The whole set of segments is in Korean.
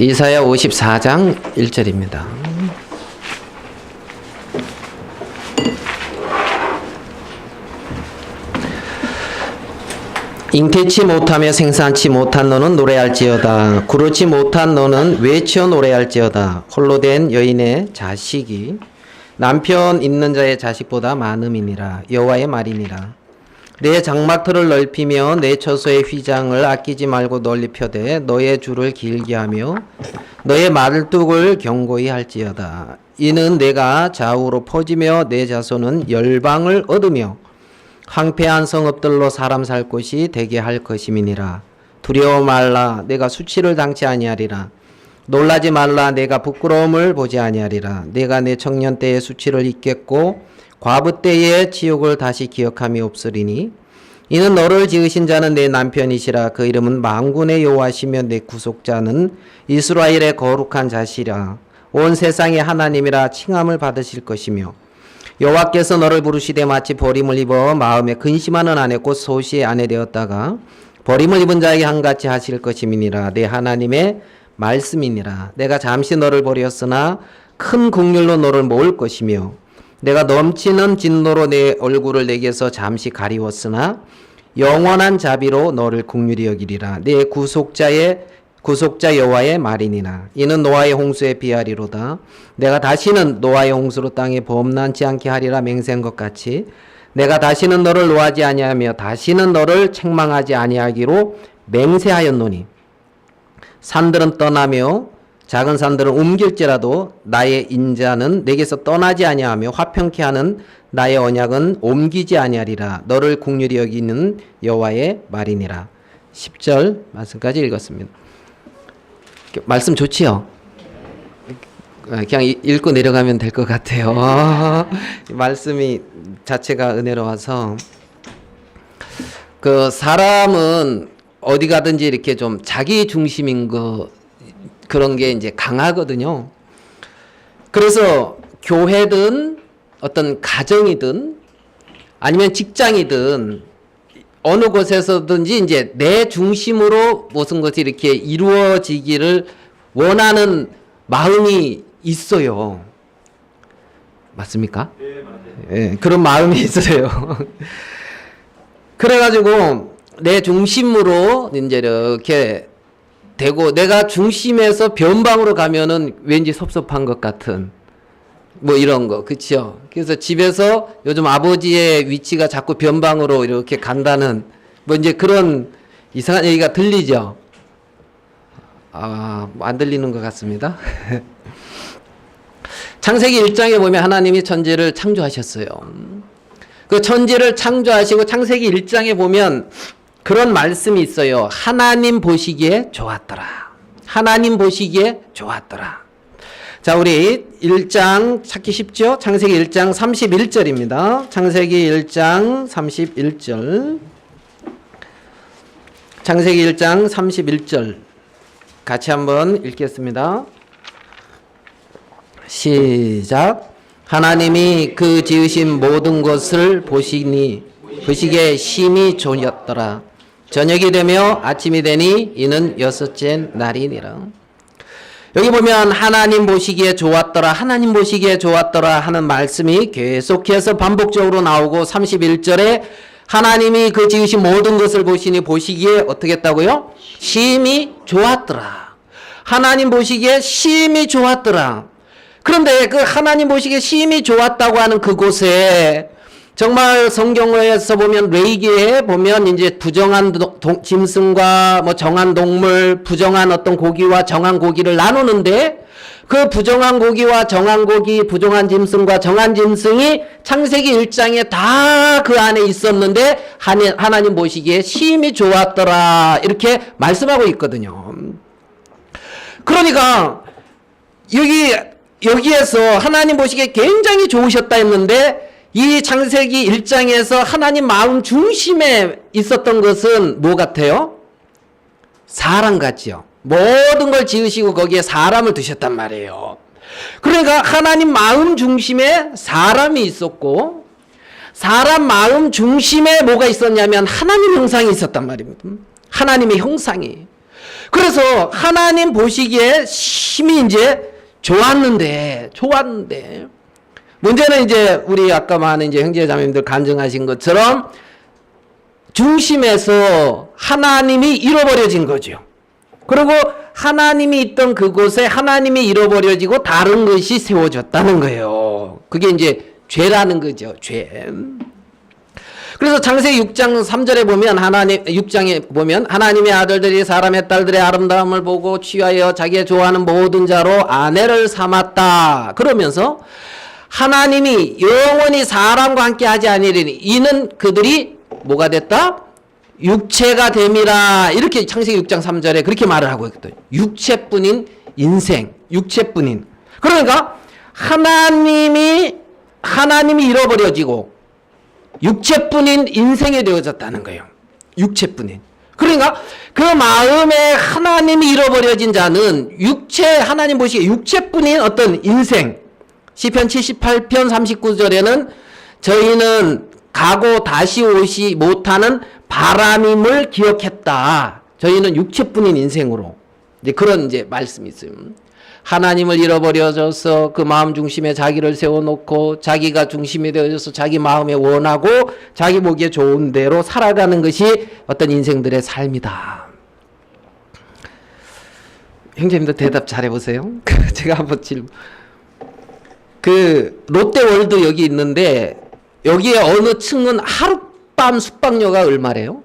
이사야 54장 1절입니다. 잉태치 못하며 생산치 못한 너는 노래할지어다. 구르지 못한 너는 외쳐 노래할지어다. 홀로 된 여인의 자식이 남편 있는 자의 자식보다 많음이니라. 여호와의 말이니라. 내 장막터를 넓히며 내 처소의 휘장을 아끼지 말고 널리 펴되 너의 줄을 길게 하며 너의 말뚝을 견고히 할지어다. 이는 내가 좌우로 퍼지며 내 자손은 열방을 얻으며 황폐한 성읍들로 사람 살 곳이 되게 할 것임이니라. 두려워 말라. 내가 수치를 당치 아니하리라. 놀라지 말라. 내가 부끄러움을 보지 아니하리라. 내가 내 청년 때의 수치를 잊겠고 과부 때의 치욕을 다시 기억함이 없으리니 이는 너를 지으신 자는 내 남편이시라. 그 이름은 만군의 여호와시며 내 구속자는 이스라엘의 거룩한 자시라. 온 세상의 하나님이라 칭함을 받으실 것이며 여호와께서 너를 부르시되 마치 버림을 입어 마음에 근심하는 아내 곧 소시의 아내 되었다가 버림을 입은 자에게 한같이 하실 것임이니라. 내 하나님의 말씀이니라. 내가 잠시 너를 버렸으나 큰 국률로 너를 모을 것이며 내가 넘치는 진노로 내 얼굴을 내게서 잠시 가리웠으나 영원한 자비로 너를 긍휼히 여기리라. 내 구속자 여호와의 말이니라. 이는 노아의 홍수에 비하리로다. 내가 다시는 노아의 홍수로 땅에 범람치 않게 하리라 맹세한 것 같이 내가 다시는 너를 노하지 아니하며 다시는 너를 책망하지 아니하기로 맹세하였노니 산들은 떠나며 작은 산들은 옮길지라도 나의 인자는 내게서 떠나지 아니하며 화평케 하는 나의 언약은 옮기지 아니하리라. 너를 긍휼히 여기는 여호와의 말이니라. 10절 말씀까지 읽었습니다. 말씀 좋지요? 그냥 읽고 내려가면 될 것 같아요. 말씀이 자체가 은혜로워서 그 사람은 어디 가든지 이렇게 좀 자기 중심인 거 그런 게 이제 강하거든요. 그래서 교회든 어떤 가정이든 아니면 직장이든 어느 곳에서든지 이제 내 중심으로 모든 것이 이렇게 이루어지기를 원하는 마음이 있어요. 맞습니까? 네, 맞아요. 예, 그런 마음이 있어요. 그래가지고 내 중심으로 이제 이렇게 되고 내가 중심에서 변방으로 가면은 왠지 섭섭한 것 같은 뭐 이런 거, 그렇죠? 그래서 집에서 요즘 아버지의 위치가 자꾸 변방으로 이렇게 간다는 뭐 이제 그런 이상한 얘기가 들리죠? 안 들리는 것 같습니다. 창세기 1장에 보면 하나님이 천지를 창조하셨어요. 그 천지를 창조하시고 창세기 1장에 보면 그런 말씀이 있어요. 하나님 보시기에 좋았더라. 하나님 보시기에 좋았더라. 자, 우리 1장 찾기 쉽죠? 창세기 1장 31절입니다. 창세기 1장 31절. 창세기 1장 31절. 같이 한번 읽겠습니다. 시작. 하나님이 그 지으신 모든 것을 보시기에 심히 좋았더라. 저녁이 되며 아침이 되니 이는 여섯째 날이니라. 여기 보면 하나님 보시기에 좋았더라, 하나님 보시기에 좋았더라 하는 말씀이 계속해서 반복적으로 나오고 31절에 하나님이 그 지으신 모든 것을 보시기에 어떻게 했다고요? 심히 좋았더라. 하나님 보시기에 심히 좋았더라. 그런데 그 하나님 보시기에 심히 좋았다고 하는 그곳에 정말 성경에서 보면 레위기에 보면 이제 부정한 짐승과 뭐 정한 동물, 부정한 어떤 고기와 정한 고기를 나누는데 그 부정한 고기와 정한 고기, 부정한 짐승과 정한 짐승이 창세기 1장에 다 그 안에 있었는데 하나님 보시기에 심히 좋았더라 이렇게 말씀하고 있거든요. 그러니까 여기에서 하나님 보시기에 굉장히 좋으셨다 했는데 이 창세기 1장에서 하나님 마음 중심에 있었던 것은 뭐 같아요? 사람 같지요. 모든 걸 지으시고 거기에 사람을 두셨단 말이에요. 그러니까 하나님 마음 중심에 사람이 있었고 사람 마음 중심에 뭐가 있었냐면 하나님 형상이 있었단 말입니다. 하나님의 형상이. 그래서 하나님 보시기에 심히 이제 좋았는데 문제는 이제 우리 아까 많은 이제 형제자매님들 간증하신 것처럼 중심에서 하나님이 잃어버려진 거죠. 그리고 하나님이 있던 그곳에 하나님이 잃어버려지고 다른 것이 세워졌다는 거예요. 그게 이제 죄라는 거죠. 죄. 그래서 창세기 6장 3절에 보면 6장에 보면 하나님의 아들들이 사람의 딸들의 아름다움을 보고 취하여 자기가 좋아하는 모든 자로 아내를 삼았다. 그러면서 하나님이 영원히 사람과 함께 하지 아니하리니 이는 그들이 뭐가 됐다? 육체가 됨이라. 이렇게 창세기 6장 3절에 그렇게 말을 하고 있거든요. 육체뿐인 인생, 육체뿐인. 그러니까 하나님이 잃어버려지고 육체뿐인 인생이 되어졌다는 거예요. 육체뿐인. 그러니까 그 마음에 하나님이 잃어버려진 자는 하나님 보시기에 육체뿐인 어떤 인생. 시편 78편 39절에는 저희는 가고 다시 오시 못하는 바람임을 기억했다. 저희는 육체뿐인 인생으로. 이제 그런 이제 말씀이 있어요. 하나님을 잃어버려져서 그 마음 중심에 자기를 세워놓고 자기가 중심이 되어져서 자기 마음에 원하고 자기 보기에 좋은 대로 살아가는 것이 어떤 인생들의 삶이다. 형제님들 대답 잘해보세요. 제가 한번 질문. 롯데월드 여기 있는데 여기에 어느 층은 하룻밤 숙박료가 얼마래요?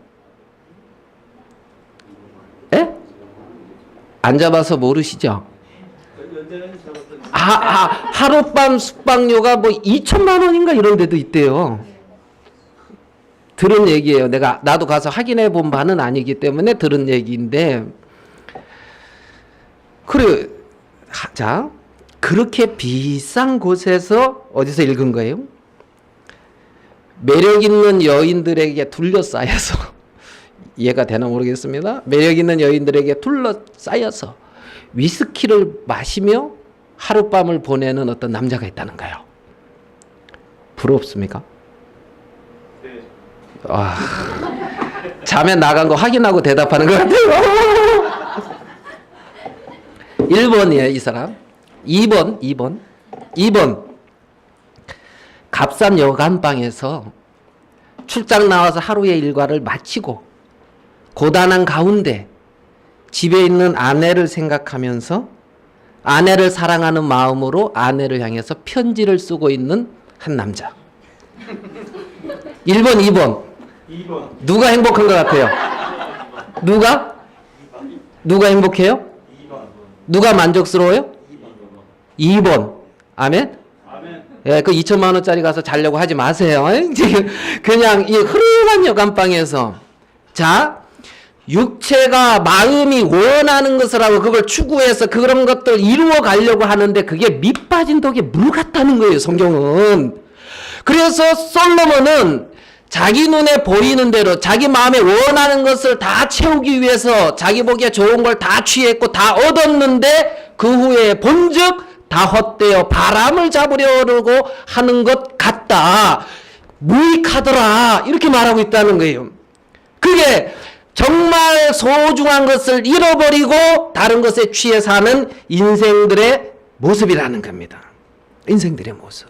예? 안 잡아서 모르시죠? 하룻밤 숙박료가 뭐 2천만 원인가 이런 데도 있대요. 들은 얘기예요. 나도 가서 확인해 본 바는 아니기 때문에 들은 얘기인데, 그래, 자, 그렇게 비싼 곳에서 어디서 읽은 거예요? 매력 있는 여인들에게 둘러싸여서, 이해가 되나 모르겠습니다. 매력 있는 여인들에게 둘러싸여서 위스키를 마시며 하룻밤을 보내는 어떤 남자가 있다는 거예요. 부럽습니까? 네. 자매 나간 거 확인하고 대답하는 것 같아요. 1번이에요, 이 사람. 2번. 값싼 여간방에서 출장 나와서 하루의 일과를 마치고 고단한 가운데 집에 있는 아내를 생각하면서 아내를 사랑하는 마음으로 아내를 향해서 편지를 쓰고 있는 한 남자. 1번, 2번. 누가 행복한 것 같아요? 누가 행복해요? 누가 만족스러워요? 2번. 아멘? 예, 그 2천만 원짜리 가서 자려고 하지 마세요. 그냥 이 흐름한 여간방에서. 자, 육체가 마음이 원하는 것을 하고 그걸 추구해서 그런 것들 이루어 가려고 하는데 그게 밑빠진 독에 물 같다는 거예요, 성경은. 그래서 솔로몬은 자기 눈에 보이는 대로 자기 마음에 원하는 것을 다 채우기 위해서 자기 보기에 좋은 걸 다 취했고 다 얻었는데 그 후에 본즉 다 헛되어 바람을 잡으려고 하는 것 같다. 무익하더라. 이렇게 말하고 있다는 거예요. 그게 정말 소중한 것을 잃어버리고 다른 것에 취해 사는 인생들의 모습이라는 겁니다. 인생들의 모습.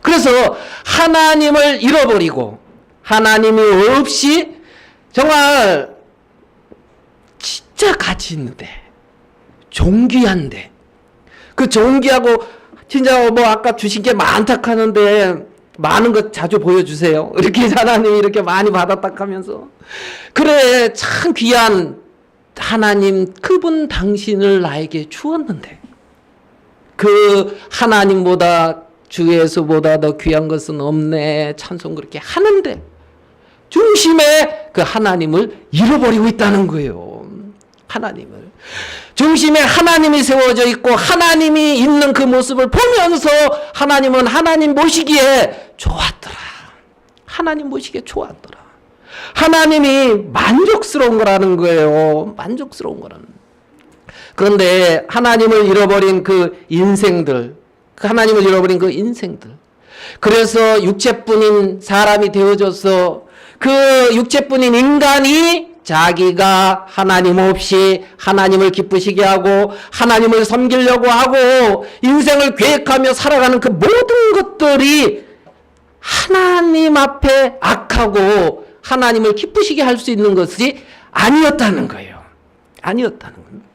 그래서 하나님을 잃어버리고 하나님이 없이 정말 진짜 가치 있는데 존귀한데 그 존귀하고 진짜 뭐 아까 주신 게 많다 하는데 많은 것 자주 보여주세요. 이렇게 하나님이 이렇게 많이 받았다 하면서 그래 참 귀한 하나님 그분 당신을 나에게 주었는데 그 하나님보다 주 예수보다 더 귀한 것은 없네 찬송 그렇게 하는데 중심에 그 하나님을 잃어버리고 있다는 거예요. 하나님을 중심에 하나님이 세워져 있고 하나님이 있는 그 모습을 보면서 하나님은 하나님 모시기에 좋았더라. 하나님 모시기에 좋았더라. 하나님이 만족스러운 거라는 거예요. 만족스러운 거라는. 그런데 하나님을 잃어버린 그 인생들, 하나님을 잃어버린 그 인생들. 그래서 육체뿐인 사람이 되어져서 그 육체뿐인 인간이 자기가 하나님 없이 하나님을 기쁘시게 하고 하나님을 섬기려고 하고 인생을 계획하며 살아가는 그 모든 것들이 하나님 앞에 악하고 하나님을 기쁘시게 할 수 있는 것이 아니었다는 거예요. 아니었다는 겁니다.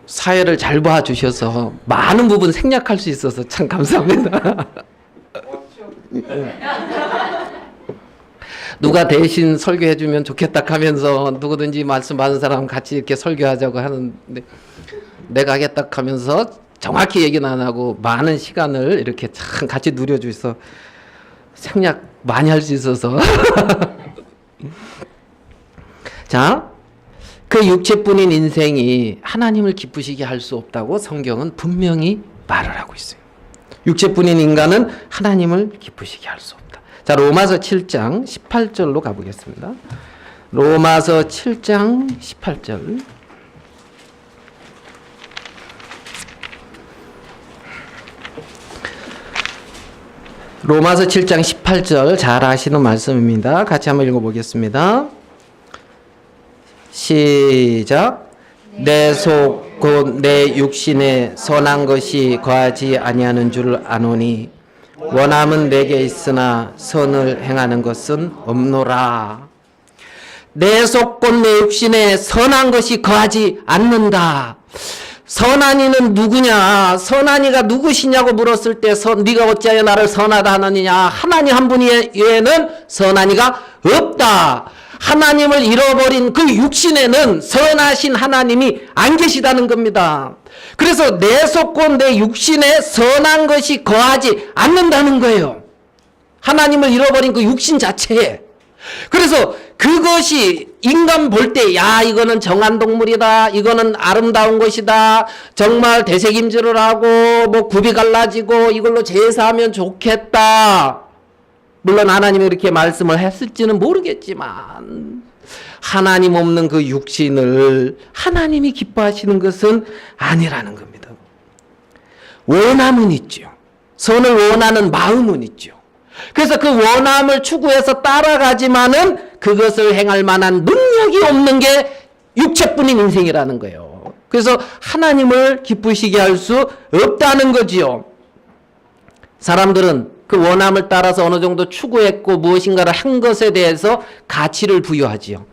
사회를 잘 봐주셔서 많은 부분 생략할 수 있어서 참 감사합니다. 누가 대신 설교해주면 좋겠다 하면서 누구든지 말씀 받은 사람 같이 이렇게 설교하자고 하는데 내가 하겠다 하면서 정확히 얘기는 안 하고 많은 시간을 이렇게 참 같이 누려주셔서 생략 많이 할 수 있어서 자, 그 육체뿐인 인생이 하나님을 기쁘시게 할 수 없다고 성경은 분명히 말을 하고 있어요. 육체뿐인 인간은 하나님을 기쁘시게 할 수 없다. 자, 로마서 7장 18절로 가보겠습니다. 로마서 7장 18절. 로마서 7장 18절 잘 아시는 말씀입니다. 같이 한번 읽어보겠습니다. 시작. 내 속 곧 내 육신에 선한 것이 거하지 아니하는 줄 아노니 원함은 내게 있으나 선을 행하는 것은 없노라. 내 속 곧 내 육신에 선한 것이 거하지 않는다. 선한이는 누구냐? 선한이가 누구시냐고 물었을 때 네가 어찌하여 나를 선하다 하느냐? 하나님 한 분 외에는 선한이가 없다. 하나님을 잃어버린 그 육신에는 선하신 하나님이 안 계시다는 겁니다. 그래서 내 속 곧 내 육신에 선한 것이 거하지 않는다는 거예요. 하나님을 잃어버린 그 육신 자체에. 그래서 그것이 인간 볼 때 야 이거는 정한 동물이다, 이거는 아름다운 것이다, 정말 되새김질을 하고 뭐 굽이 갈라지고 이걸로 제사하면 좋겠다. 물론 하나님이 그렇게 말씀을 했을지는 모르겠지만 하나님 없는 그 육신을 하나님이 기뻐하시는 것은 아니라는 겁니다. 원함은 있죠. 선을 원하는 마음은 있죠. 그래서 그 원함을 추구해서 따라가지만은 그것을 행할 만한 능력이 없는 게 육체뿐인 인생이라는 거예요. 그래서 하나님을 기쁘시게 할 수 없다는 거지요. 사람들은 그 원함을 따라서 어느 정도 추구했고 무엇인가를 한 것에 대해서 가치를 부여하지요.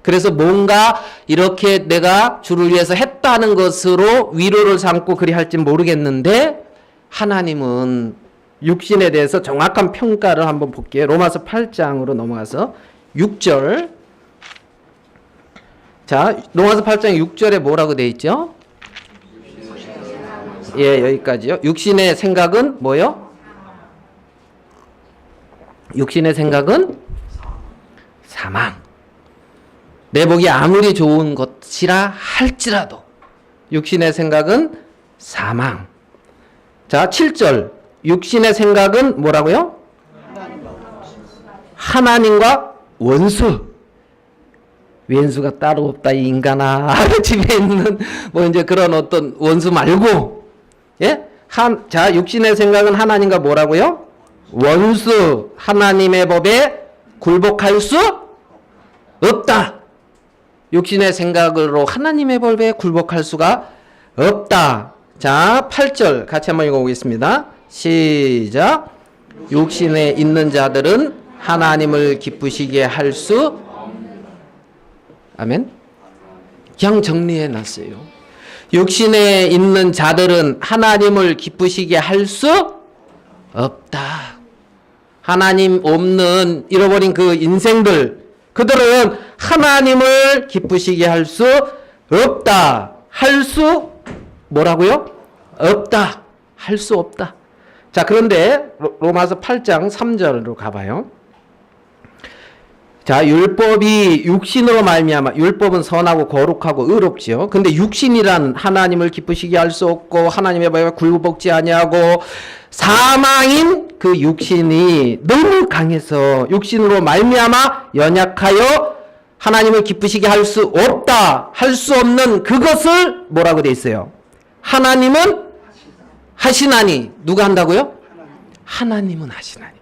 그래서 뭔가 이렇게 내가 주를 위해서 했다는 것으로 위로를 삼고 그리 할지 모르겠는데 하나님은 육신에 대해서 정확한 평가를 한번 볼게요. 로마서 8장으로 넘어가서 6절. 자, 로마서 8장 6절에 뭐라고 되어 있죠? 예, 여기까지요. 육신의 생각은 뭐요? 육신의 생각은 사망. 내 복이 아무리 좋은 것이라 할지라도 육신의 생각은 사망. 자, 7절. 육신의 생각은 뭐라고요? 하나님과 원수. 왼수가 따로 없다 이 인간아. 집에 있는 뭐 이제 그런 어떤 원수 말고, 예? 자, 육신의 생각은 하나님과 뭐라고요? 원수. 하나님의 법에 굴복할 수 없다. 육신의 생각으로 하나님의 법에 굴복할 수가 없다. 자, 8절 같이 한번 읽어보겠습니다. 시작. 육신에 있는 자들은 하나님을 기쁘시게 할 수 아멘. 그냥 정리해 놨어요. 육신에 있는 자들은 하나님을 기쁘시게 할 수 없다. 하나님 없는 잃어버린 그 인생들, 그들은 하나님을 기쁘시게 할 수 없다. 할 수 뭐라고요? 없다. 할 수 없다. 자, 그런데 로마서 8장 3절로 가봐요. 자, 율법이 육신으로 말미암아, 율법은 선하고 거룩하고 의롭지요. 근데 육신이란 하나님을 기쁘시게 할 수 없고 하나님의 법에 굴복지 아니하고 사망인 그 육신이 너무 강해서 육신으로 말미암아 연약하여 하나님을 기쁘시게 할 수 없다. 할 수 없는 그것을 뭐라고 돼 있어요? 하나님은 하시나니. 누가 한다고요? 하나님은 하시나니.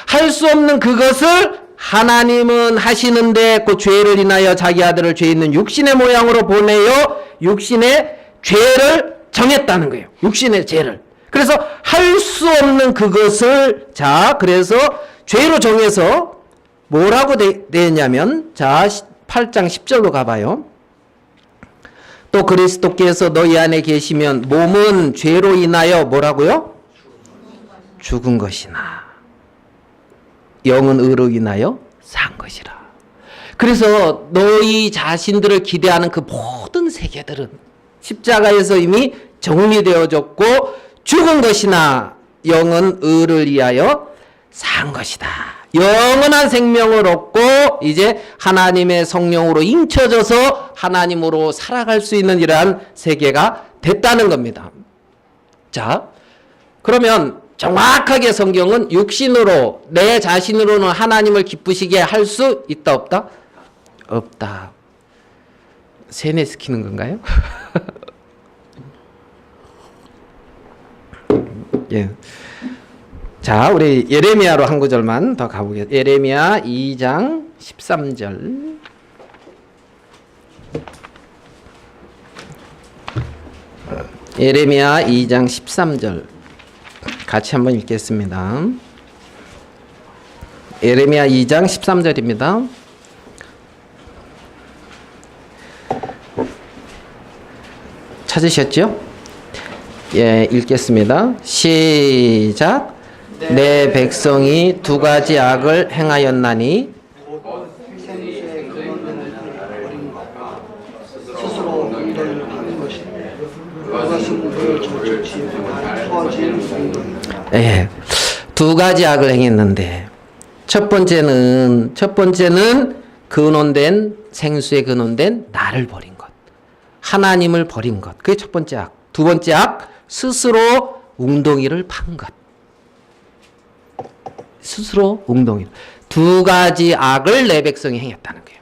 할 수 없는 그것을 하나님은 하시는데 그 죄를 인하여 자기 아들을 죄 있는 육신의 모양으로 보내어 육신의 죄를 정했다는 거예요. 육신의 죄를. 그래서 할 수 없는 그것을 그래서 죄로 정해서 뭐라고 되었냐면 8장 10절로 가봐요. 또 그리스도께서 너희 안에 계시면 몸은 죄로 인하여 뭐라고요? 죽은 것이나 영은 의로 인하여 산 것이라. 그래서 너희 자신들을 기대하는 그 모든 세계들은 십자가에서 이미 정리되어졌고 죽은 것이나 영은 의를 위하여 산 것이다. 영원한 생명을 얻고 이제 하나님의 성령으로 인쳐져서 하나님으로 살아갈 수 있는 이러한 세계가 됐다는 겁니다. 자, 그러면 정확하게 성경은 육신으로 내 자신으로는 하나님을 기쁘시게 할 수 있다 없다? 없다. 세뇌시키는 건가요? 예. 자, 우리 예레미야로 한 구절만 더 가보겠습니다. 예레미야 2장 13절. 예레미야 2장 13절. 같이 한번 읽겠습니다. 예레미야 2장 13절입니다. 찾으셨죠? 예, 읽겠습니다. 시작. 내 백성이 두 가지 악을 행하였나니 예, 두 가지 악을 행했는데 첫 번째는 근원된 생수에 근원된 나를 버린 것, 하나님을 버린 것. 그게 첫 번째 악. 두 번째 악, 스스로 웅덩이를 판 것. 스스로 웅덩이. 두 가지 악을 내 백성이 행했다는 거예요.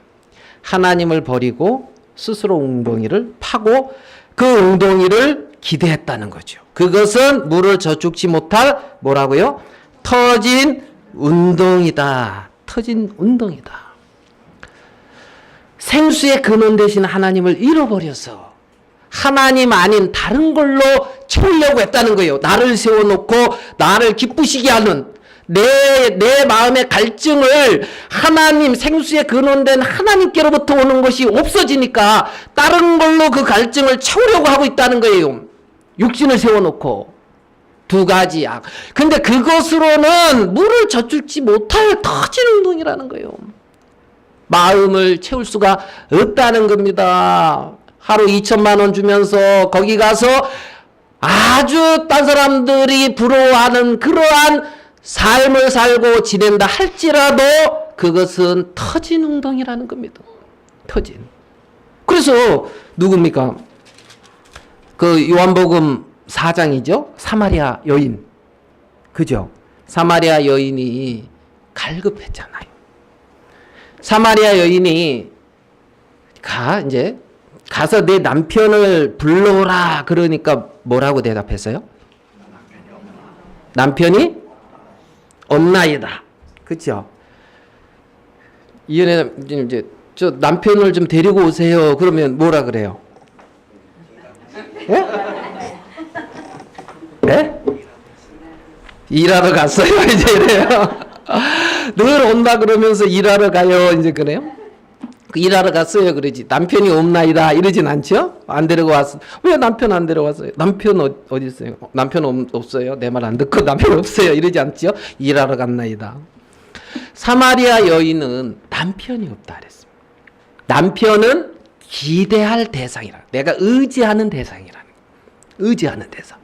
하나님을 버리고 스스로 웅덩이를 파고 그 웅덩이를 기대했다는 거죠. 그것은 물을 저축지 못할 뭐라고요? 터진 운동이다. 터진 운동이다. 생수의 근원 되신 하나님을 잃어버려서 하나님 아닌 다른 걸로 채우려고 했다는 거예요. 나를 세워놓고 나를 기쁘시게 하는 내 마음의 갈증을 하나님, 생수의 근원된 하나님께로부터 오는 것이 없어지니까 다른 걸로 그 갈증을 채우려고 하고 있다는 거예요. 육신을 세워놓고. 두 가지 악. 근데 그것으로는 물을 젖줄지 못할 터진 운동이라는 거예요. 마음을 채울 수가 없다는 겁니다. 하루 2천만 원 주면서 거기 가서 아주 딴 사람들이 부러워하는 그러한 삶을 살고 지낸다 할지라도 그것은 터진 웅덩이라는 겁니다. 터진. 그래서 누굽니까? 그 요한복음 4장이죠. 사마리아 여인. 그죠? 사마리아 여인이 갈급했잖아요. 사마리아 여인이 이제 가서 내 남편을 불러오라 그러니까 뭐라고 대답했어요? 남편이 없나이다. 그렇죠? 이연애 이제 저 남편을 좀 데리고 오세요. 그러면 뭐라 그래요? 예? 예? 일하러 갔어요. 이제 이래요. 늘 온다 그러면서 일하러 가요. 이제 그래요? 일하러 갔어요. 그러지. 남편이 없나이다. 이러진 않죠? 안 데리고 왔어. 왜 남편 안 데려왔어요? 남편 어디 있어요? 남편 없어요. 내 말 안 듣고 남편 없어요. 이러지 않죠? 일하러 갔나이다. 사마리아 여인은 남편이 없다 그랬습니다. 남편은 기대할 대상이라. 내가 의지하는 대상이라는. 의지하는 대상.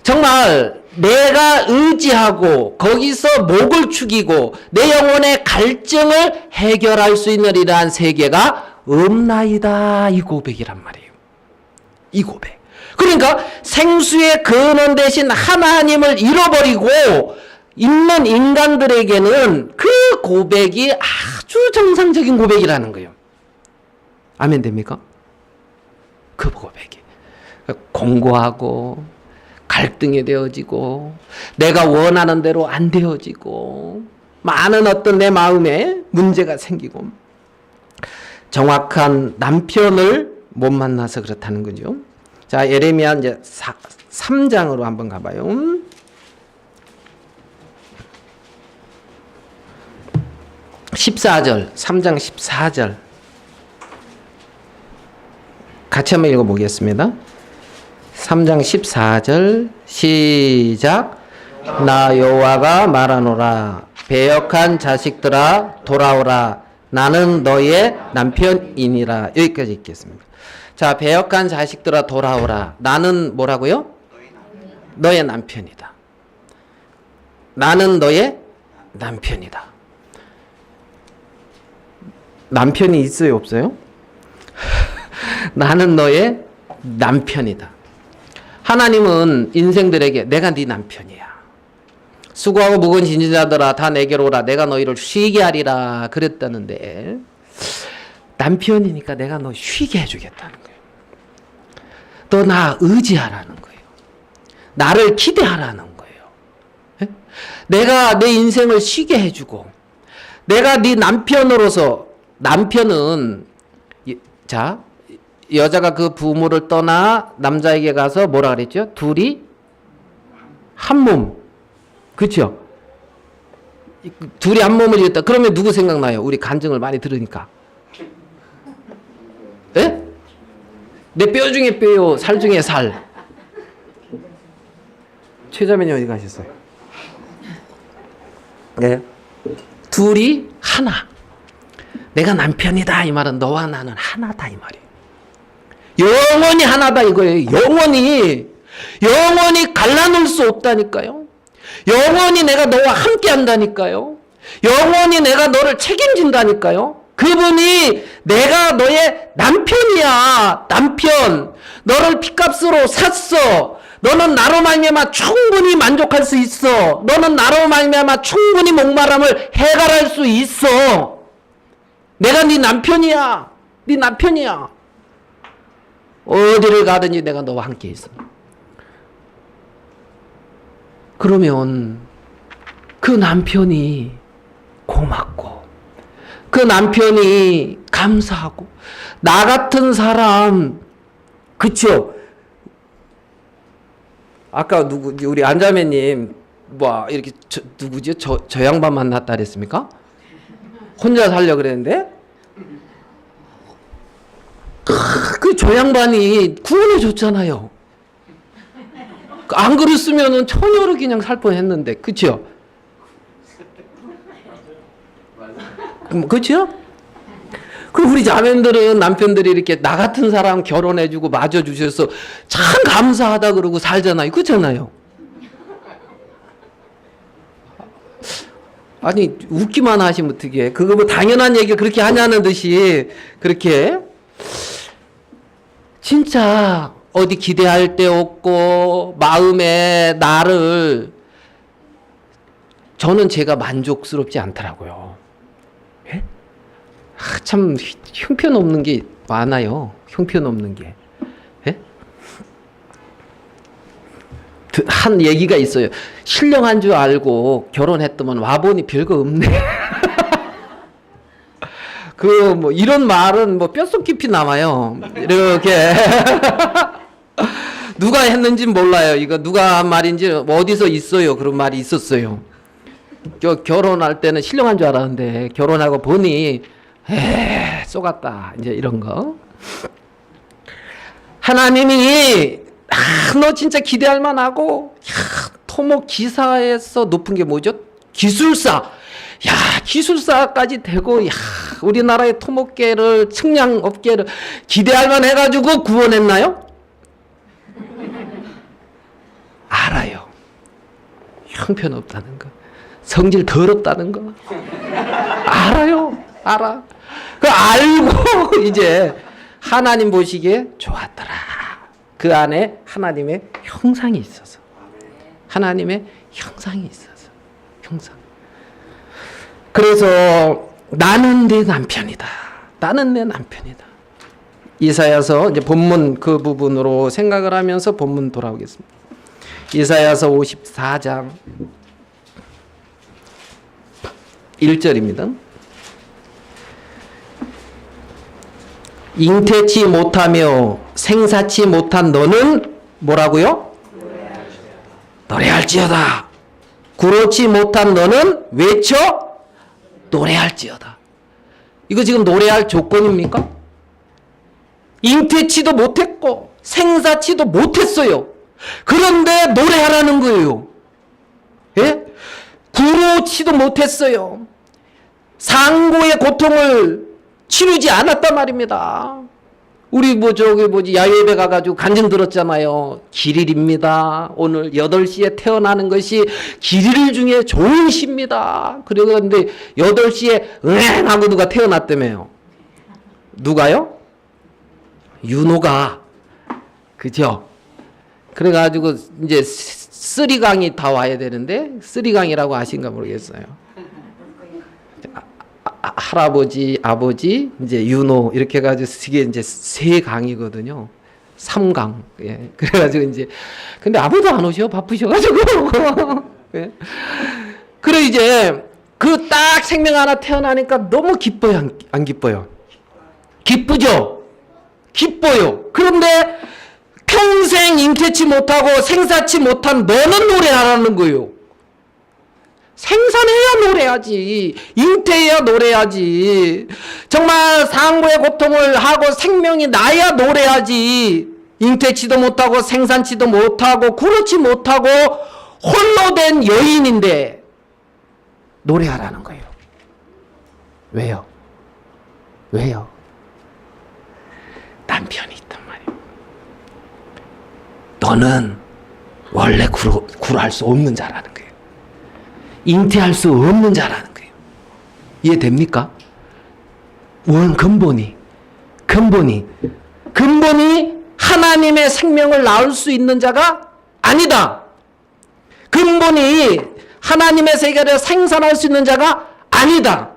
정말 내가 의지하고 거기서 목을 축이고 내 영혼의 갈증을 해결할 수 있는 이러한 세계가 없나이다. 이 고백이란 말이에요. 이 고백. 그러니까 생수의 근원 대신 하나님을 잃어버리고 있는 인간들에게는 그 고백이 아주 정상적인 고백이라는 거예요. 아멘 됩니까? 그 고백이. 공고하고 갈등이 되어지고 내가 원하는 대로 안 되어지고 많은 어떤 내 마음에 문제가 생기고 정확한 남편을 못 만나서 그렇다는 거죠. 자, 예레미야 이제 3장으로 한번 가봐요. 14절, 3장 14절. 같이 한번 읽어보겠습니다. 3장 14절 시작. 나 여호와가 말하노라. 배역한 자식들아 돌아오라. 나는 너의 남편이니라. 여기까지 읽겠습니다. 자, 배역한 자식들아 돌아오라. 나는 뭐라고요? 너의 남편이다. 나는 너의 남편이다. 남편이 있어요, 없어요? 나는 너의 남편이다. 하나님은 인생들에게 내가 네 남편이야. 수고하고 무거운 짐진 자들아 다 내게로 오라. 내가 너희를 쉬게 하리라 그랬다는데 남편이니까 내가 너 쉬게 해주겠다는 거예요. 너 나 의지하라는 거예요. 나를 기대하라는 거예요. 네? 내가 내 인생을 쉬게 해주고 내가 네 남편으로서 남편은 자 여자가 그 부모를 떠나 남자에게 가서 뭐라 그랬죠? 둘이 한 몸. 그렇죠? 둘이 한 몸을 이었다. 그러면 누구 생각나요? 우리 간증을 많이 들으니까. 예? 내 뼈 중에 뼈요, 살 중에 살. 최자매님 어디 가셨어요? 네. 둘이 하나. 내가 남편이다 이 말은 너와 나는 하나다 이 말이에요. 영원히 하나다 이거예요. 영원히 갈라놓을 수 없다니까요. 영원히 내가 너와 함께 한다니까요. 영원히 내가 너를 책임진다니까요. 그분이 내가 너의 남편이야. 남편. 너를 핏값으로 샀어. 너는 나로 말미암아 충분히 만족할 수 있어. 너는 나로 말미암아 충분히 목마름을 해결할 수 있어. 내가 네 남편이야. 네 남편이야. 어디를 가든지 내가 너와 함께 있어. 그러면 그 남편이 고맙고 그 남편이 감사하고 나 같은 사람 그쵸? 아까 우리 안자매님 뭐 이렇게 누구지? 저 양반 만났다 그랬습니까? 혼자 살려 그랬는데 그 저 양반이 구원해 줬잖아요. 안 그랬으면은 처녀로 그냥 살 뻔했는데, 그렇죠? 그렇죠? 그 우리 자매들은 남편들이 이렇게 나 같은 사람 결혼해주고 맞아주셔서 참 감사하다 그러고 살잖아요, 그렇잖아요. 아니 웃기만 하시면 어떻게? 그거 뭐 당연한 얘기를 그렇게 하냐는 듯이 그렇게 진짜. 어디 기대할 데 없고 마음에 나를 저는 제가 만족스럽지 않더라고요. 예? 참 형편없는 게 많아요. 형편없는 게. 예? 한 얘기가 있어요. 신령한 줄 알고 결혼했더만 와보니 별거 없네. 그 뭐 이런 말은 뭐 뼛속 깊이 남아요. 이렇게. 누가 했는지 몰라요. 이거 누가 한 말인지 어디서 있어요. 그런 말이 있었어요. 결혼할 때는 신령한 줄 알았는데 결혼하고 보니 쏘갔다. 이제 이런 거. 하나님이 너 진짜 기대할 만하고 토목 기사에서 높은 게 뭐죠? 기술사. 야, 기술사까지 되고 우리나라의 토목계를 측량업계를 기대할 만해가지고 구원했나요? 알아요. 형편없다는 거. 성질 더럽다는 거. 알아요. 알아. 그 알고 이제 하나님 보시기에 좋았더라. 그 안에 하나님의 형상이 있어서. 하나님의 형상이 있어서. 형상. 그래서 나는 내 남편이다. 나는 내 남편이다. 이사야서 이제 본문 그 부분으로 생각을 하면서 본문 돌아오겠습니다. 이사야서 54장 1절입니다. 잉태치 못하며 생사치 못한 너는 뭐라고요? 노래할지어다. 구로치 못한 너는 외쳐 노래할지어다. 이거 지금 노래할 조건입니까? 잉태치도 못했고 생사치도 못했어요. 그런데 노래하라는 거예요. 예? 구로치도 못했어요. 상고의 고통을 치르지 않았단 말입니다. 우리 야외배 가가지고 간증 들었잖아요. 길일입니다. 오늘 8시에 태어나는 것이 길일 중에 좋은 시입니다. 그런데 8시에 하고 누가 태어났다며요. 누가요? 윤호가. 그죠? 그래가지고 이제 쓰리강이 다 와야 되는데 쓰리강이라고 아신가 모르겠어요. 할아버지, 아버지, 이제 윤호 이렇게 해가지고 이게 이제 세 강이거든요. 3강. 예. 그래가지고 이제 근데 아무도 안 오셔 바쁘셔가지고. 예. 그래 이제 그 딱 생명 하나 태어나니까 너무 기뻐요, 안 기뻐요? 기쁘죠? 기뻐요. 그런데 평생 잉태치 못하고 생사치 못한 너는 노래하라는 거예요. 생산해야 노래하지. 잉태해야 노래하지. 정말 상고의 고통을 하고 생명이 나야 노래하지. 잉태치도 못하고 생산치도 못하고 구르치 못하고 홀로 된 여인인데 노래하라는 거예요. 왜요? 왜요? 남편이 있단 말이에요. 너는 원래 구할 수 없는 자라는 거예요. 잉태할 수 없는 자라는 거예요. 이해됩니까? 근본이 하나님의 생명을 낳을 수 있는 자가 아니다. 근본이 하나님의 세계를 생산할 수 있는 자가 아니다.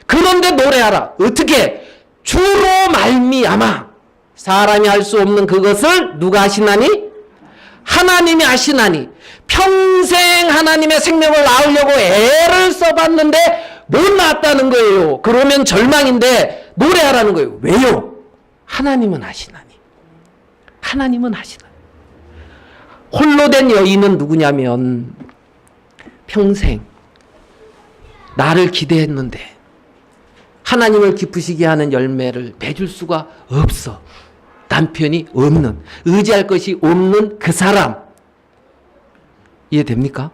그런데 노래하라. 어떻게? 주로 말미암아 사람이 할 수 없는 그것을 누가 하시나니? 하나님이 하시나니. 평생 하나님의 생명을 낳으려고 애를 써봤는데 못 낳았다는 거예요. 그러면 절망인데 노래하라는 거예요. 왜요? 하나님은 하시나니. 하나님은 하시나니. 홀로 된 여인은 누구냐면 평생 나를 기대했는데 하나님을 기쁘시게 하는 열매를 맺을 수가 없어. 남편이 없는, 의지할 것이 없는 그 사람. 이해됩니까?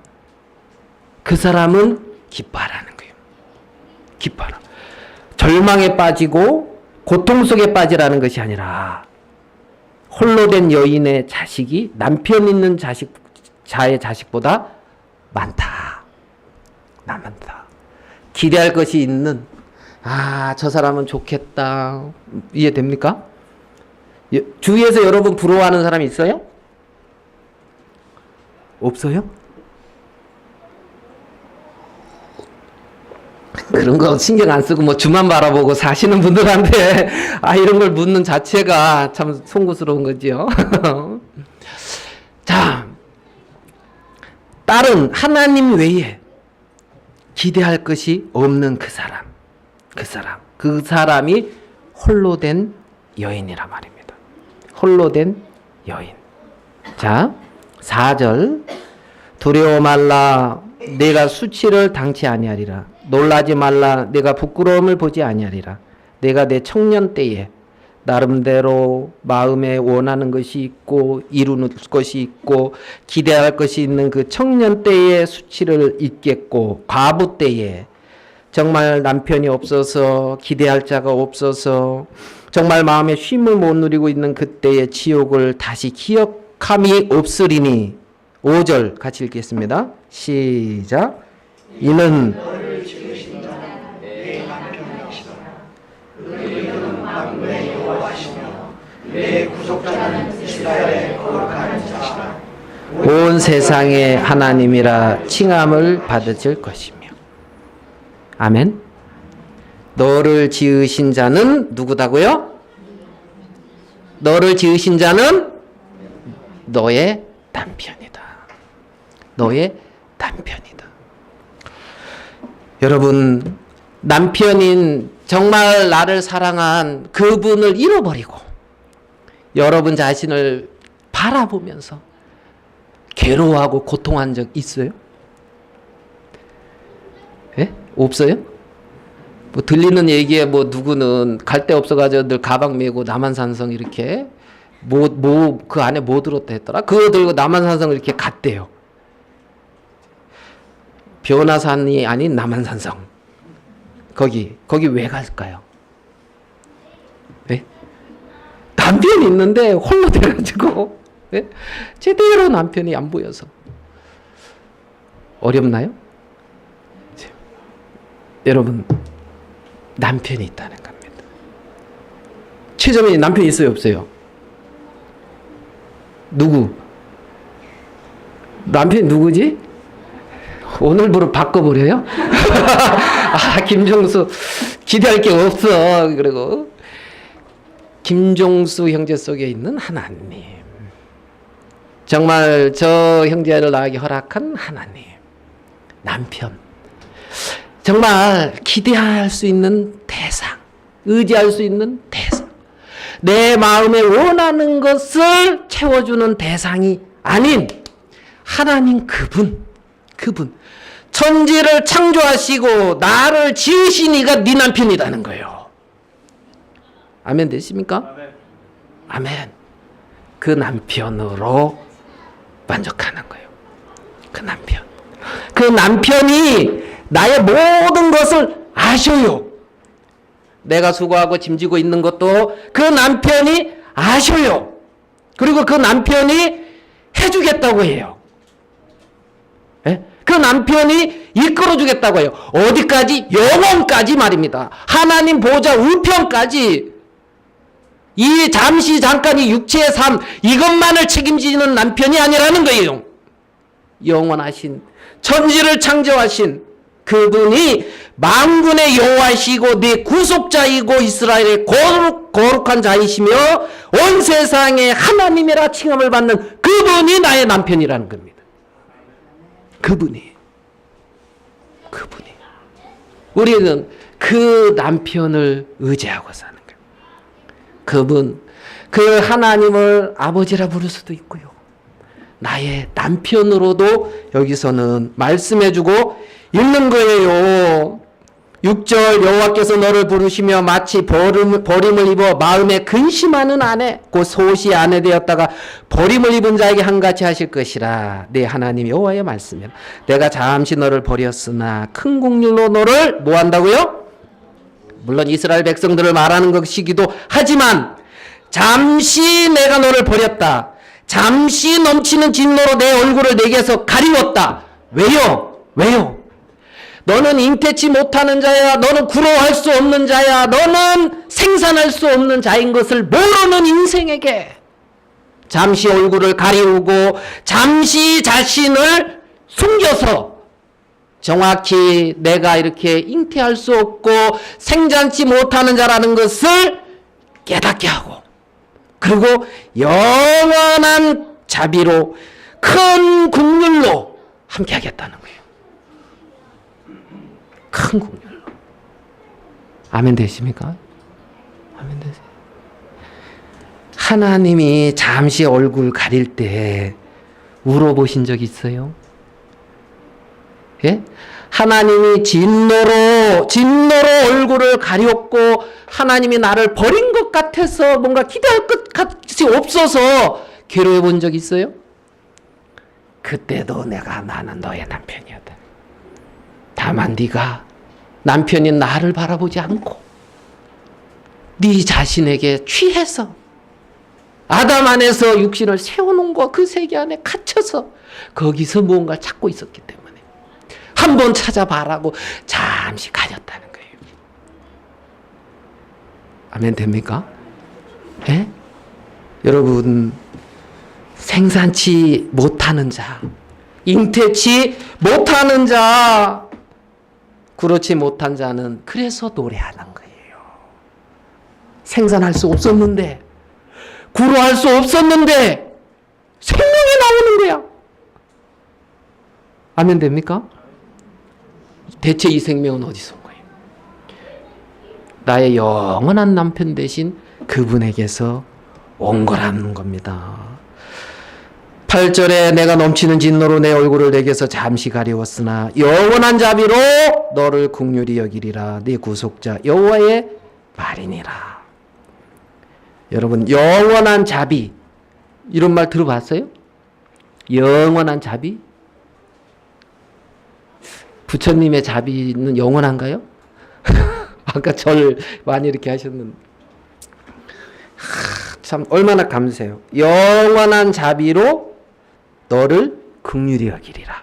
그 사람은 기뻐하라는 거예요. 기뻐하라. 절망에 빠지고 고통 속에 빠지라는 것이 아니라 홀로 된 여인의 자식이 남편 있는 자의 자식보다 많다. 많다. 기대할 것이 있는, 저 사람은 좋겠다. 이해됩니까? 주위에서 여러분 부러워하는 사람이 있어요? 없어요? 그런 거 신경 안 쓰고 뭐 주만 바라보고 사시는 분들한테 이런 걸 묻는 자체가 참 송구스러운 거지요. 자, 딸은 하나님 외에 기대할 것이 없는 그 사람이 홀로 된 여인이라 말입니다. 홀로 된 여인. 자, 4절. 두려워 말라. 내가 수치를 당치 아니하리라. 놀라지 말라. 내가 부끄러움을 보지 아니하리라. 내가 내 청년 때에 나름대로 마음에 원하는 것이 있고 이루는 것이 있고 기대할 것이 있는 그 청년 때의 수치를 잊겠고, 과부 때에 정말 남편이 없어서 기대할 자가 없어서 정말 마음에 쉼을 못 누리고 있는 그때의 지옥을 다시 기억함이 없으리니. 5절 같이 읽겠습니다. 시작. 이는 온 세상의 하나님이라 칭함을 받으실 것이며. 아멘. 너를 지으신 자는 누구다고요? 너를 지으신 자는 너의 남편이다. 너의 남편이다. 여러분, 남편인 정말 나를 사랑한 그분을 잃어버리고 여러분 자신을 바라보면서 괴로워하고 고통한 적 있어요? 예? 없어요? 뭐 들리는 얘기에 뭐 누구는 갈 데 없어가지고 늘 가방 메고 남한산성 이렇게 그 안에 뭐 들었다 했더라? 그거 들고 남한산성 이렇게 갔대요. 변화산이 아닌 남한산성. 거기 왜 갈까요? 네? 남편이 있는데 홀로 돼가지고 네? 제대로 남편이 안 보여서 어렵나요? 여러분, 남편이 있다는 겁니다. 최저민이 남편이 있어요, 없어요? 누구? 남편이 누구지? 오늘부로 바꿔버려요? 아, 김종수 기대할 게 없어. 그리고 김종수 형제 속에 있는 하나님, 정말 저 형제를 나에게 허락한 하나님, 남편, 정말 기대할 수 있는 대상, 의지할 수 있는 대상, 내 마음에 원하는 것을 채워주는 대상이 아닌 하나님, 그분 천지를 창조하시고 나를 지으신 이가 네 남편이라는 거예요. 아멘 되십니까? 아멘. 그 남편으로 만족하는 거예요. 그 남편이 나의 모든 것을 아셔요. 내가 수고하고 짐지고 있는 것도 그 남편이 아셔요. 그리고 그 남편이 해주겠다고 해요. 예? 그 남편이 이끌어주겠다고 해요. 어디까지? 영원까지 말입니다. 하나님 보좌 우편까지. 이 잠시 잠깐이 육체의 삶, 이것만을 책임지는 남편이 아니라는 거예요. 영원하신, 천지를 창조하신 그분이 만군의 여호와시고 네 구속자이고 이스라엘의 거룩한 자이시며 온 세상의 하나님이라 칭함을 받는 그분이 나의 남편이라는 겁니다. 그분이. 우리는 그 남편을 의지하고 사는 거예요. 그분, 그 하나님을 아버지라 부를 수도 있고요. 나의 남편으로도 여기서는 말씀해주고 있는 거예요. 6절, 여호와께서 너를 부르시며 마치 버림을 입어 마음에 근심하는 아내, 곧 소시 아내 되었다가 버림을 입은 자에게 한같이 하실 것이라. 네 하나님 여호와의 말씀이라. 내가 잠시 너를 버렸으나 큰 긍휼로 너를 뭐 한다고요? 물론 이스라엘 백성들을 말하는 것이기도 하지만 잠시 내가 너를 버렸다. 잠시 넘치는 진노로 내 얼굴을 내게서 가리웠다. 왜요? 너는 잉태치 못하는 자야. 너는 구로할 수 없는 자야. 너는 생산할 수 없는 자인 것을 모르는 인생에게 잠시 얼굴을 가리우고 잠시 자신을 숨겨서 정확히 내가 이렇게 잉태할 수 없고 생산치 못하는 자라는 것을 깨닫게 하고, 그리고 영원한 자비로 큰 긍휼로 함께 하겠다는 거예요. 큰 긍휼로. 아멘 되십니까? 아멘 되세요. 하나님이 잠시 얼굴 가릴 때 울어보신 적 있어요? 예? 하나님이 진노로 얼굴을 가렸고 하나님이 나를 버린 것 같아서 뭔가 기대할 것 같이 없어서 괴로워 본 적 있어요? 그때도 나는 너의 남편이었다. 다만 네가 남편인 나를 바라보지 않고 네 자신에게 취해서 아담 안에서 육신을 세워놓은 거 그 세계 안에 갇혀서 거기서 무언가를 찾고 있었기 때문에 한번 찾아봐라고 잠시 가렸다는 거예요. 아멘 됩니까? 예? 여러분, 생산치 못하는 자, 잉태치 못하는 자, 그렇지 못한 자는 그래서 노래하는 거예요. 생산할 수 없었는데, 구로할 수 없었는데 생명이 나오는 거야. 아멘 됩니까? 대체 이 생명은 어디서 온 거예요? 나의 영원한 남편 대신 그분에게서 온 거라는 겁니다. 8절에 내가 넘치는 진노로 내 얼굴을 내게서 잠시 가리웠으나 영원한 자비로 너를 긍휼히 여기리라. 네 구속자 여호와의 말이니라. 여러분, 영원한 자비, 이런 말 들어봤어요? 영원한 자비? 부처님의 자비는 영원한가요? 아까 절 많이 이렇게 하셨는데 참 얼마나 감사해요. 영원한 자비로 너를 긍휼히 여기리라.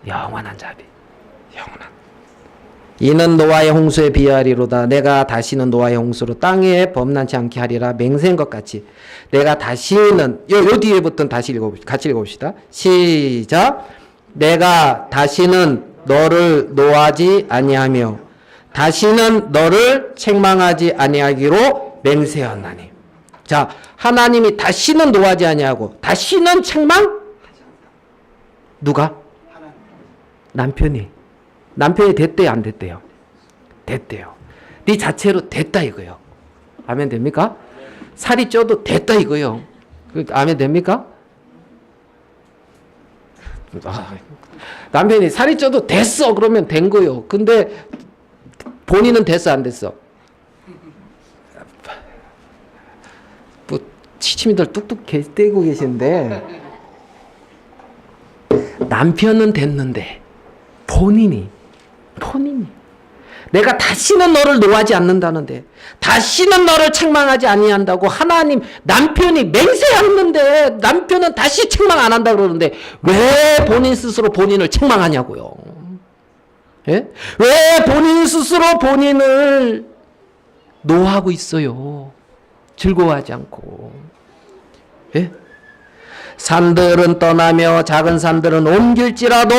영원한 자비, 영원한. 이는 노아의 홍수에 비하리로다. 내가 다시는 노아의 홍수로 땅에 범람치 않게 하리라. 맹세한 것 같이 내가 다시는, 요 뒤에부터 다시 같이 읽어봅시다. 시작. 내가 다시는 너를 노하지 아니하며 다시는 너를 책망하지 아니하기로 맹세하나니. 자, 하나님이 다시는 노하지 아니하고 다시는 책망? 누가? 남편이 됐대요, 안 됐대요? 됐대요. 네 자체로 됐다 이거요. 아멘 됩니까? 살이 쪄도 됐다 이거요. 아멘 됩니까? 남편이 살이 쪄도 됐어 그러면 된 거요. 근데 본인은 됐어 안 됐어? 뭐 치치미들 뚝뚝 떼고 계신데 남편은 됐는데 본인이 내가 다시는 너를 노하지 않는다는데 다시는 너를 책망하지 아니한다고 하나님, 남편이 맹세했는데 남편은 다시 책망 안 한다 그러는데 왜 본인 스스로 본인을 책망하냐고요. 예? 왜 본인 스스로 본인을 노하고 있어요. 즐거워하지 않고. 예? 산들은 떠나며 작은 산들은 옮길지라도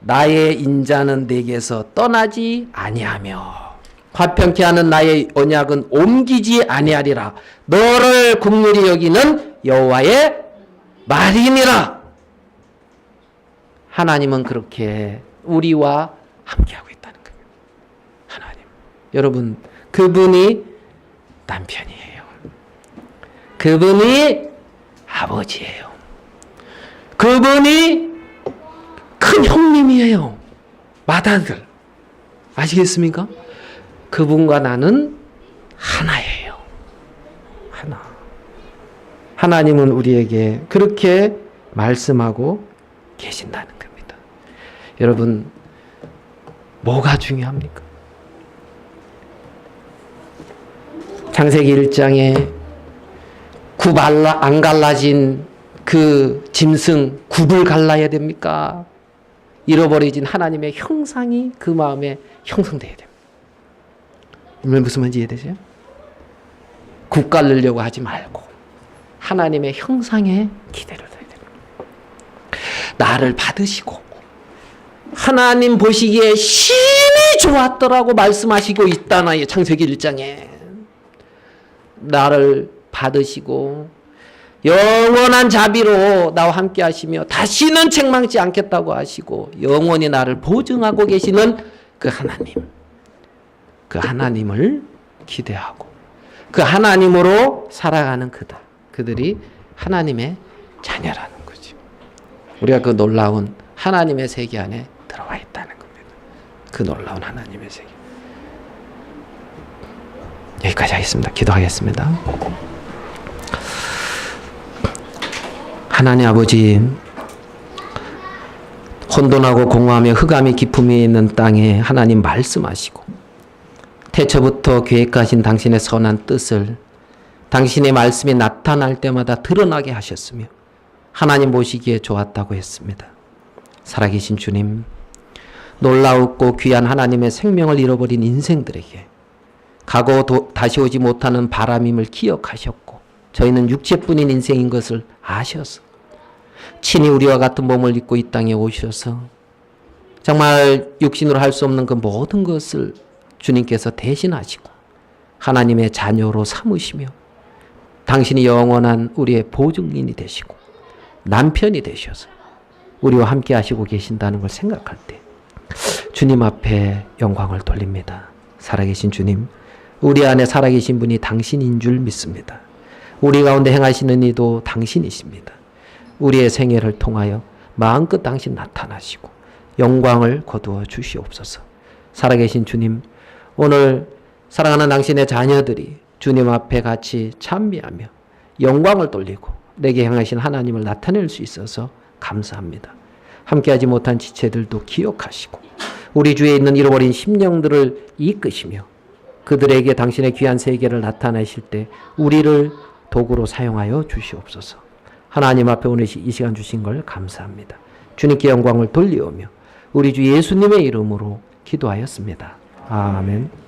나의 인자는 내게서 떠나지 아니하며 화평케 하는 나의 언약은 옮기지 아니하리라. 너를 긍휼히 여기는 여호와의 말이니라. 하나님은 그렇게 우리와 함께하고 있다는 겁니다. 하나님. 여러분, 그분이 남편이에요. 그분이 아버지예요. 그분이 큰 형님이에요. 맏아들. 아시겠습니까? 그분과 나는 하나예요. 하나. 하나님은 우리에게 그렇게 말씀하고 계신다는 겁니다. 여러분, 뭐가 중요합니까? 창세기 1장에 굽 안 갈라진 그 짐승 굽을 갈라야 됩니까? 잃어버려진 하나님의 형상이 그 마음에 형성돼야 됩니다. 무슨 말인지 이해되세요? 굽 갈르려고 하지 말고 하나님의 형상에 기대를 해야 됩니다. 나를 받으시고 하나님 보시기에 심히 좋았더라고 말씀하시고 있다나요. 창세기 1장에 나를 받으시고 영원한 자비로 나와 함께 하시며 다시는 책망치 않겠다고 하시고 영원히 나를 보증하고 계시는 그 하나님, 그 하나님을 기대하고 그 하나님으로 살아가는 그들이 하나님의 자녀라는 거죠. 우리가 그 놀라운 하나님의 세계 안에 들어와 있다는 겁니다. 그 놀라운 하나님의 세계. 여기까지 하겠습니다. 기도하겠습니다. 하나님 아버지, 혼돈하고 공허하며 흑암이 기품이 있는 땅에 하나님 말씀하시고 태초부터 계획하신 당신의 선한 뜻을 당신의 말씀이 나타날 때마다 드러나게 하셨으며 하나님 보시기에 좋았다고 했습니다. 살아계신 주님, 놀라웠고 귀한 하나님의 생명을 잃어버린 인생들에게 가고 다시 오지 못하는 바람임을 기억하셨고 저희는 육체뿐인 인생인 것을 아셔서 친히 우리와 같은 몸을 입고 이 땅에 오셔서 정말 육신으로 할 수 없는 그 모든 것을 주님께서 대신하시고 하나님의 자녀로 삼으시며 당신이 영원한 우리의 보증인이 되시고 남편이 되셔서 우리와 함께 하시고 계신다는 걸 생각할 때 주님 앞에 영광을 돌립니다. 살아계신 주님, 우리 안에 살아계신 분이 당신인 줄 믿습니다. 우리 가운데 행하시는 이도 당신이십니다. 우리의 생애를 통하여 마음껏 당신 나타나시고 영광을 거두어 주시옵소서. 살아계신 주님, 오늘 사랑하는 당신의 자녀들이 주님 앞에 같이 찬미하며 영광을 돌리고 내게 향하신 하나님을 나타낼 수 있어서 감사합니다. 함께하지 못한 지체들도 기억하시고 우리 주위에 있는 잃어버린 심령들을 이끄시며 그들에게 당신의 귀한 세계를 나타내실 때 우리를 도구로 사용하여 주시옵소서. 하나님 앞에 오늘 이 시간 주신 걸 감사합니다. 주님께 영광을 돌리오며 우리 주 예수님의 이름으로 기도하였습니다. 아멘.